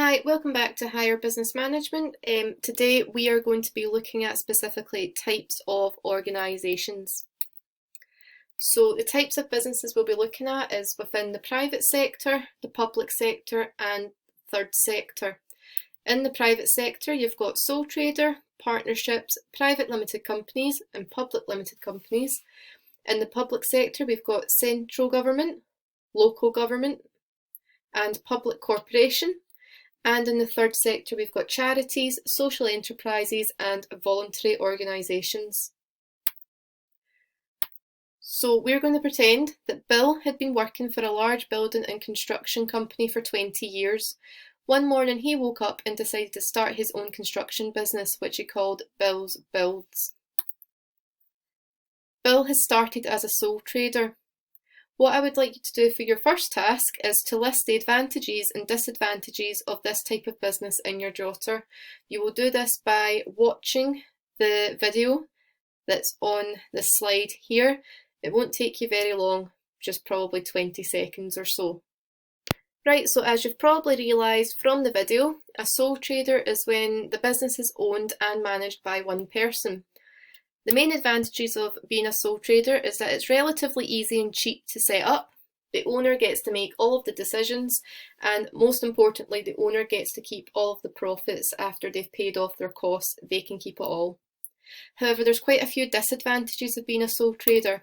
Hi, welcome back to Higher Business Management. Today we are going to be looking at specifically types of organisations. So the types of businesses we'll be looking at is within the private sector, the public sector and third sector. In the private sector you've got sole trader, partnerships, private limited companies and public limited companies. In the public sector we've got central government, local government and public corporation. And in the third sector, we've got charities, social enterprises and voluntary organisations. So we're going to pretend that Bill had been working for a large building and construction company for 20 years. One morning he woke up and decided to start his own construction business, which he called Bill's Builds. Bill has started as a sole trader. What I would like you to do for your first task is to list the advantages and disadvantages of this type of business in your jotter. You will do this by watching the video that's on the slide here. It won't take you very long, just probably 20 seconds or so. Right, so as you've probably realised from the video, a sole trader is when the business is owned and managed by one person. The main advantages of being a sole trader is that it's relatively easy and cheap to set up. The owner gets to make all of the decisions, and most importantly, the owner gets to keep all of the profits after they've paid off their costs. They can keep it all. However, there's quite a few disadvantages of being a sole trader.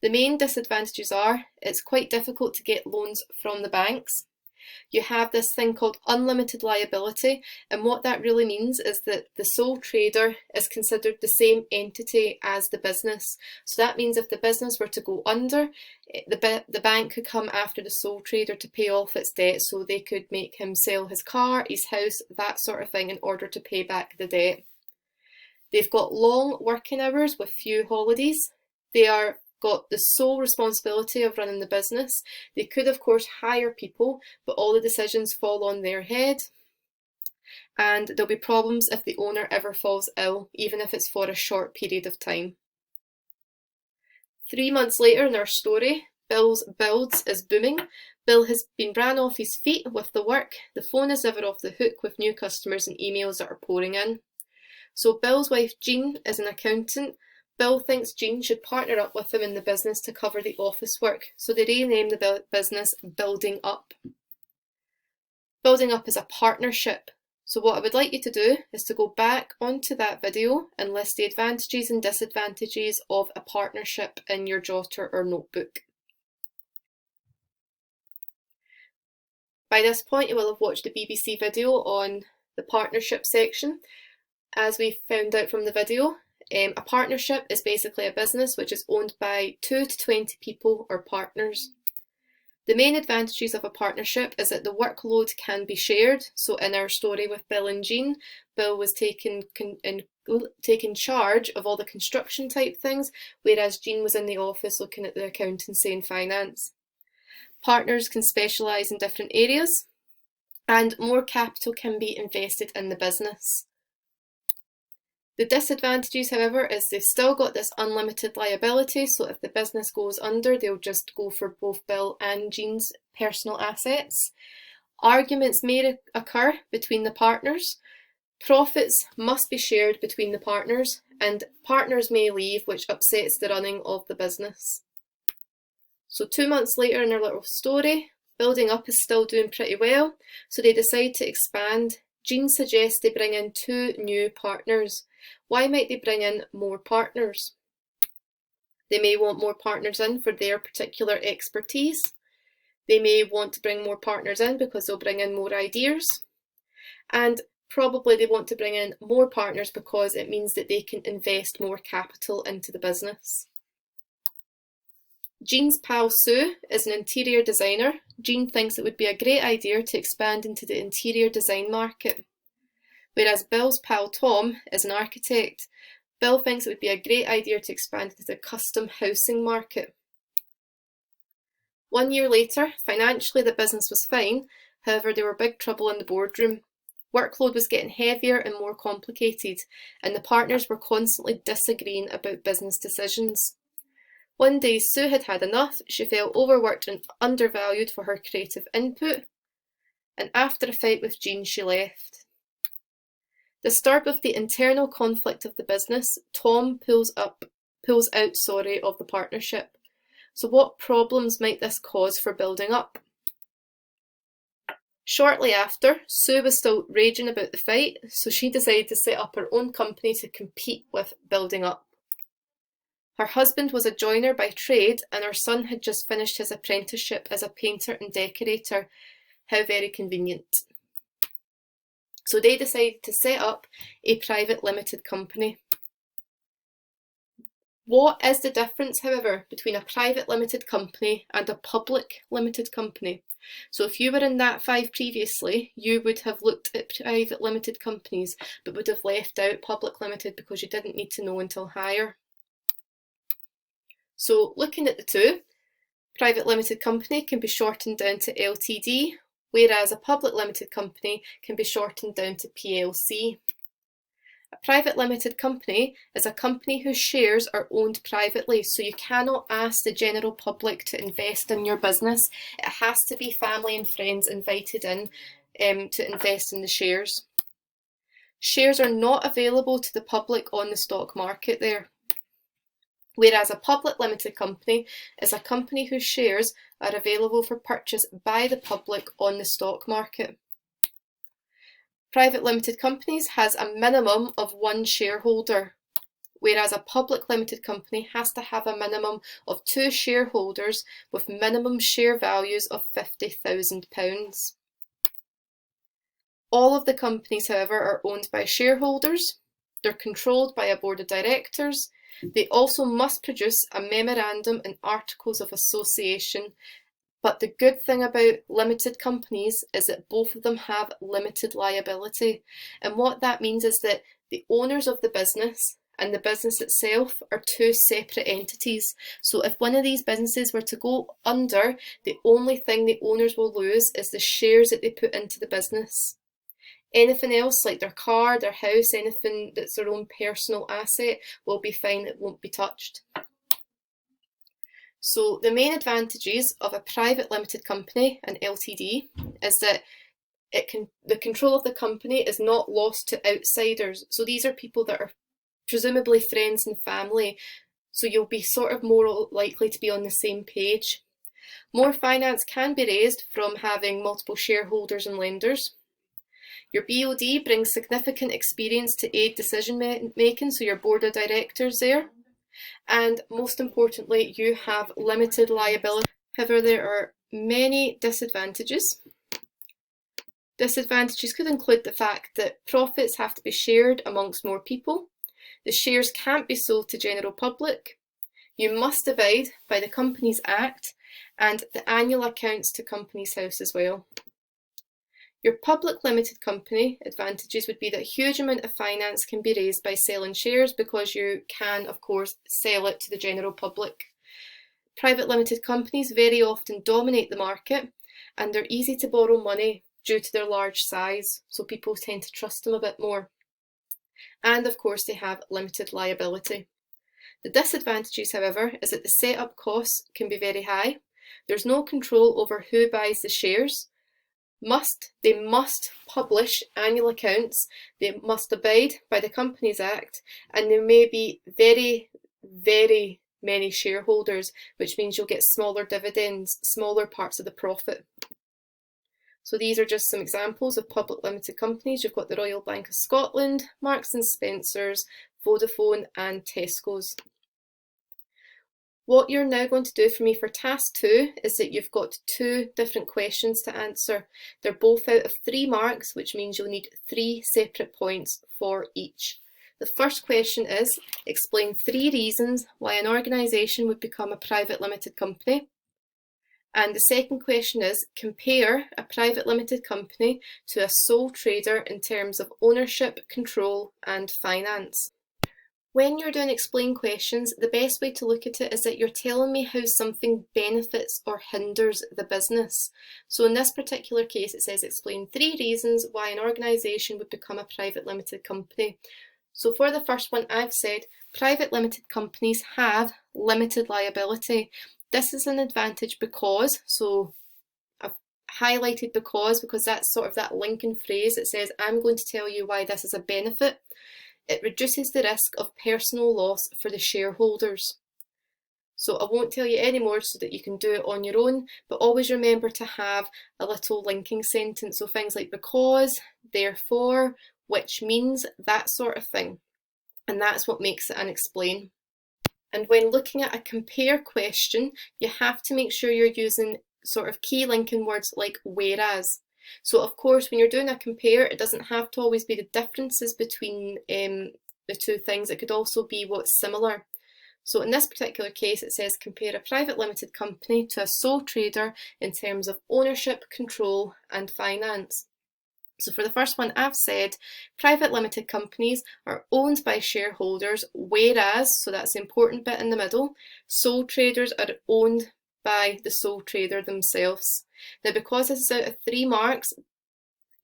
The main disadvantages are it's quite difficult to get loans from the banks. You have this thing called unlimited liability, and what that really means is that the sole trader is considered the same entity as the business. So that means if the business were to go under, the bank could come after the sole trader to pay off its debt, so they could make him sell his car, his house, that sort of thing in order to pay back the debt. They've got long working hours with few holidays. They are got the sole responsibility of running the business. They could of course hire people, but all the decisions fall on their head, and there'll be problems if the owner ever falls ill, even if it's for a short period of time. 3 months later in our story, Bill's Builds is booming. Bill has been ran off his feet with the work. The phone is never off the hook with new customers and emails that are pouring in. So Bill's wife Jean is an accountant. Bill thinks Jean should partner up with him in the business to cover the office work, so they rename the business Building Up. Building Up is a partnership. So what I would like you to do is to go back onto that video and list the advantages and disadvantages of a partnership in your jotter or notebook. By this point you will have watched the BBC video on the partnership section. As we found out from the video, a partnership is basically a business which is owned by 2 to 20 people or partners. The main advantages of a partnership is that the workload can be shared. So in our story with Bill and Jean, Bill was taking charge of all the construction type things, whereas Jean was in the office looking at the accountancy and finance. Partners can specialise in different areas, and more capital can be invested in the business. The disadvantages, however, is they've still got this unlimited liability, so if the business goes under, they'll just go for both Bill and Jean's personal assets. Arguments may occur between the partners. Profits must be shared between the partners, and partners may leave, which upsets the running of the business. So 2 months later in our little story, Building Up is still doing pretty well, so they decide to expand. Jean suggests they bring in 2 new partners. Why might they bring in more partners? They may want more partners in for their particular expertise. They may want to bring more partners in because they'll bring in more ideas. And probably they want to bring in more partners because it means that they can invest more capital into the business. Jean's pal Sue is an interior designer. Jean thinks it would be a great idea to expand into the interior design market. Whereas Bill's pal Tom is an architect. Bill thinks it would be a great idea to expand into the custom housing market. 1 year later, financially the business was fine, however there were big trouble in the boardroom. Workload was getting heavier and more complicated, and the partners were constantly disagreeing about business decisions. One day Sue had had enough. She felt overworked and undervalued for her creative input. and after a fight with Jean, she left. Disturbed with the internal conflict of the business, Tom pulls out of the partnership. So what problems might this cause for building up? Shortly after, Sue was still raging about the fight, so she decided to set up her own company to compete with building up. Her husband was a joiner by trade, and her son had just finished his apprenticeship as a painter and decorator. How very convenient. So they decided to set up a private limited company. What is the difference, however, between a private limited company and a public limited company? So if you were in that 5 previously, you would have looked at private limited companies, but would have left out public limited because you didn't need to know until higher. So looking at the two, private limited company can be shortened down to LTD, whereas a public limited company can be shortened down to PLC. A private limited company is a company whose shares are owned privately, so you cannot ask the general public to invest in your business. It has to be family and friends invited in to invest in the shares. Shares are not available to the public on the stock market there. Whereas a public limited company is a company whose shares are available for purchase by the public on the stock market. Private limited companies has a minimum of 1 shareholder, whereas a public limited company has to have a minimum of 2 shareholders with minimum share values of £50,000. All of the companies, however, are owned by shareholders. They're controlled by a board of directors. They also must produce a memorandum and articles of association. But the good thing about limited companies is that both of them have limited liability. And what that means is that the owners of the business and the business itself are 2 separate entities. So if one of these businesses were to go under, the only thing the owners will lose is the shares that they put into the business. Anything else, like their car, their house, anything that's their own personal asset, will be fine, it won't be touched. So the main advantages of a private limited company, an LTD, is that the control of the company is not lost to outsiders. So these are people that are presumably friends and family, so you'll be sort of more likely to be on the same page. More finance can be raised from having multiple shareholders and lenders. Your BOD brings significant experience to aid decision making, so your board of directors there. And most importantly, you have limited liability. However, there are many disadvantages. Disadvantages could include the fact that profits have to be shared amongst more people. The shares can't be sold to general public. You must abide by the Companies Act and the annual accounts to Companies House as well. Your public limited company advantages would be that a huge amount of finance can be raised by selling shares because you can, of course, sell it to the general public. Private limited companies very often dominate the market and they're easy to borrow money due to their large size, so people tend to trust them a bit more. And of course, they have limited liability. The disadvantages, however, is that the setup costs can be very high. There's no control over who buys the shares. They must publish annual accounts, they must abide by the Companies Act, and there may be very, very many shareholders, which means you'll get smaller dividends, smaller parts of the profit. So these are just some examples of public limited companies. You've got the Royal Bank of Scotland, Marks and Spencers, Vodafone and Tesco's. What you're now going to do for me for task 2 is that you've got 2 different questions to answer. They're both out of 3 marks, which means you'll need 3 separate points for each. The first question is, explain 3 reasons why an organisation would become a private limited company. And the second question is, compare a private limited company to a sole trader in terms of ownership, control and finance. When you're doing explain questions, the best way to look at it is that you're telling me how something benefits or hinders the business. So in this particular case, it says explain 3 reasons why an organisation would become a private limited company. So for the first one, I've said private limited companies have limited liability. This is an advantage because, so I've highlighted because that's sort of that linking phrase. It says, I'm going to tell you why this is a benefit. It reduces the risk of personal loss for the shareholders. So I won't tell you any more so that you can do it on your own, but always remember to have a little linking sentence. So things like because, therefore, which means, that sort of thing. And that's what makes it an explain. And when looking at a compare question, you have to make sure you're using sort of key linking words like whereas. So of course, when you're doing a compare, it doesn't have to always be the differences between the two things. It could also be what's similar. So in this particular case, it says compare a private limited company to a sole trader in terms of ownership, control, and finance. So for the first one, I've said private limited companies are owned by shareholders, whereas, so that's the important bit in the middle, sole traders are owned by the sole trader themselves. Now, because this is out of 3 marks,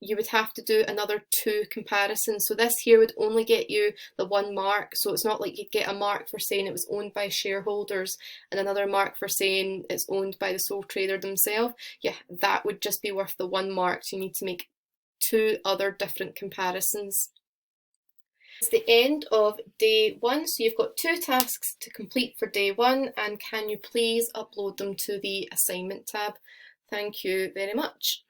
you would have to do another 2 comparisons. So this here would only get you the 1 mark. So it's not like you get a mark for saying it was owned by shareholders and another mark for saying it's owned by the sole trader themselves. Yeah, that would just be worth the 1 mark. So you need to make 2 other different comparisons. It's the end of day 1, so you've got 2 tasks to complete for day 1, and can you please upload them to the assignment tab? Thank you very much.